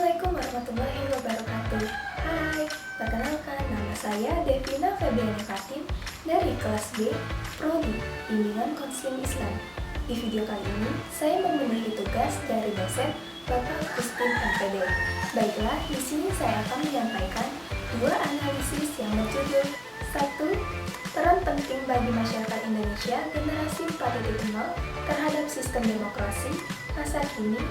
Assalamualaikum warahmatullahi wabarakatuh. Hai, perkenalkan nama saya Devina Febiani Fatin dari kelas B, Prodi Bimbingan Konseling Islam. Di video kali ini, saya memenuhi tugas dari dosen Bapak Agustin MPD. Baiklah, di sini saya akan menyampaikan dua analisis yang berjudul 1. Peran penting bagi masyarakat Indonesia generasi 4.0 terhadap sistem demokrasi masa kini,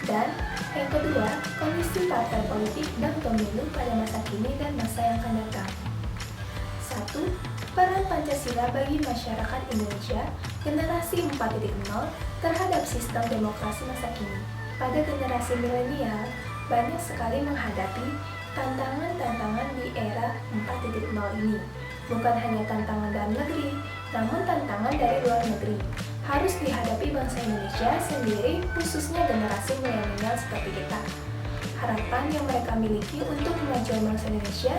dan yang kedua, kondisi partai politik dan pemilu pada masa kini dan masa yang akan datang. 1. Peran Pancasila bagi masyarakat Indonesia generasi 4.0 terhadap sistem demokrasi masa kini. Pada generasi milenial, banyak sekali menghadapi tantangan-tantangan di era 4.0 ini. Bukan hanya tantangan dalam negeri, namun tantangan dari luar negeri. Harus dihadapi bangsa Indonesia sendiri, khususnya generasi milenial seperti kita. Harapan yang mereka miliki untuk kemajuan bangsa Indonesia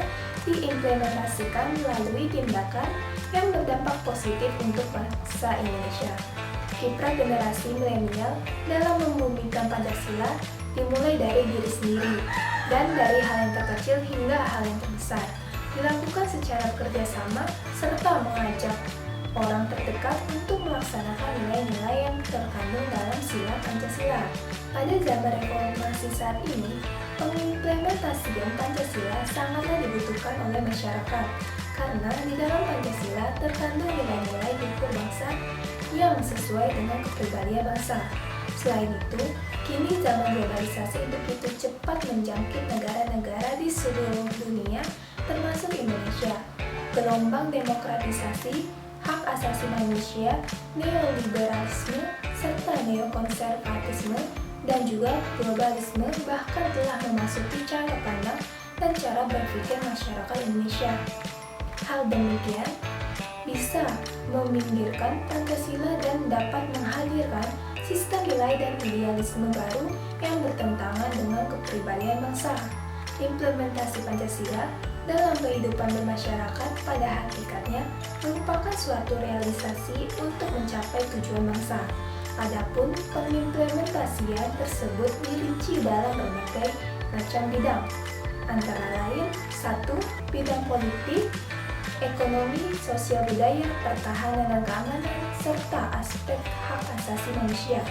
diimplementasikan melalui tindakan yang berdampak positif untuk bangsa Indonesia. Kiprah generasi milenial dalam membumikan Pancasila dimulai dari diri sendiri dan dari hal yang terkecil hingga hal yang terbesar. Dilakukan secara kerjasama serta mengajak orang terdekat untuk melaksanakan nilai-nilai yang terkandung dalam sila Pancasila. Pada zaman reformasi saat ini, pengimplementasian Pancasila sangatlah dibutuhkan oleh masyarakat karena di dalam Pancasila terkandung nilai-nilai hukum bangsa yang sesuai dengan kepribadian bangsa. Selain itu, kini zaman globalisasi begitu cepat menjangkit negara-negara di seluruh dunia termasuk Indonesia. Gelombang demokratisasi, hak asasi manusia, neoliberalisme, serta neokonservatisme, dan juga globalisme bahkan telah memasuki cara pandang dan cara berpikir masyarakat Indonesia. Hal demikian bisa meminggirkan Pancasila dan dapat menghadirkan sistem nilai dan idealisme baru yang bertentangan dengan kepribadian bangsa. Implementasi Pancasila dalam kehidupan bermasyarakat pada hakikatnya merupakan suatu realisasi untuk mencapai tujuan bangsa. Adapun pengimplementasian tersebut dirinci dalam berbagai macam bidang, antara lain 1. Bidang politik, ekonomi, sosial budaya, pertahanan dan keamanan, serta aspek hak asasi manusia.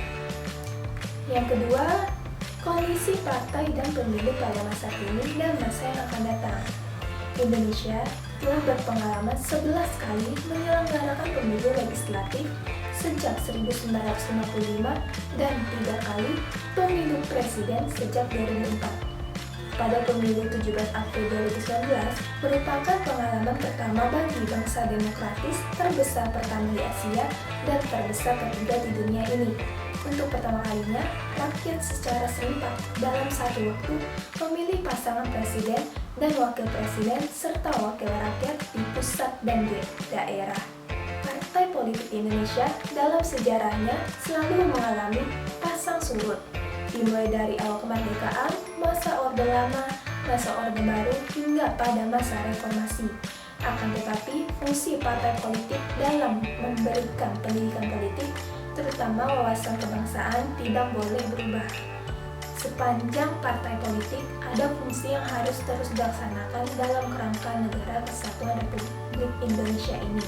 Yang kedua, kondisi partai dan pemilu pada masa kini dan masa yang akan datang. Indonesia telah berpengalaman 11 kali menyelenggarakan pemilu legislatif sejak 1955 dan 3 kali pemilu presiden sejak 2004. Pada pemilu 17 April 2019 merupakan pengalaman pertama bagi bangsa demokratis terbesar pertama di Asia dan terbesar ketiga di dunia ini. Untuk pertama kalinya, rakyat secara serentak dalam satu waktu memilih pasangan presiden dan wakil presiden serta wakil rakyat di pusat dan di daerah. Partai politik di Indonesia dalam sejarahnya selalu mengalami pasang surut, dimulai dari awal kemerdekaan, masa Orde Lama, masa Orde Baru, hingga pada masa reformasi. Akan tetapi, fungsi partai politik dalam memberikan pendidikan politik, terutama wawasan kebangsaan, tidak boleh berubah. Sepanjang partai politik, ada fungsi yang harus terus dilaksanakan dalam kerangka negara kesatuan Republik Indonesia ini.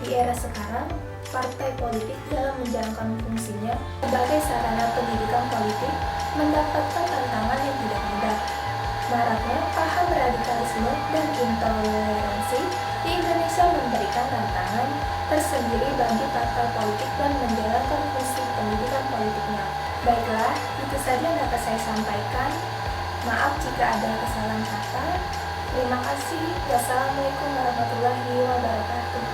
Di era sekarang, partai politik dalam menjalankan fungsinya sebagai sarana pendidikan politik mendapatkan tantangan yang tidak mudah. Maraknya paham radikalisme dan intoleransi di Indonesia memberikan tantangan tersendiri bagi partai politik dan menjalankan fungsi pendidikan politiknya. Baiklah, itu saja yang dapat saya sampaikan. Maaf jika ada kesalahan kata. Terima kasih. Wassalamualaikum warahmatullahi wabarakatuh.